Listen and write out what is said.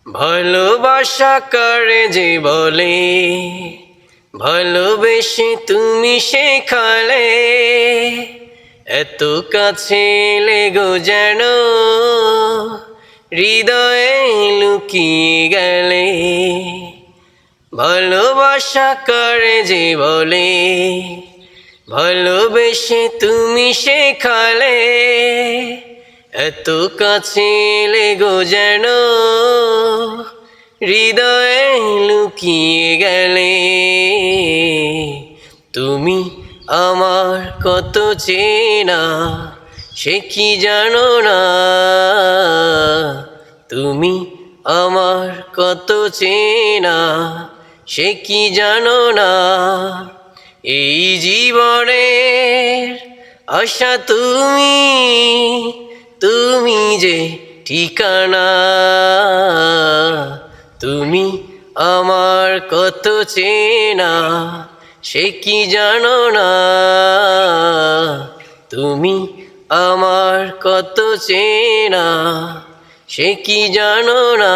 ভালোবাসা করে যে বলে, ভালোবেসে তুমি শেখালে, এত কাছে লেগো যেন হৃদয়ে লুকিয়ে গেলে। ভালোবাসা করে যে বলে, ভালোবেসে তুমি শেখালে, এত কাছে লেগো যেন হৃদয়ে লুকিয়ে গেলে। তুমি আমার কত চেনা সে কি জানো না, তুমি আমার কত চেনা সে কি জানো না। এই জীবনের আশা তুমি, তুমি যে ঠিকানা। তুমি আমার কত চেনা সে কি জানো না, তুমি আমার কত চেনা সে কি জানো না।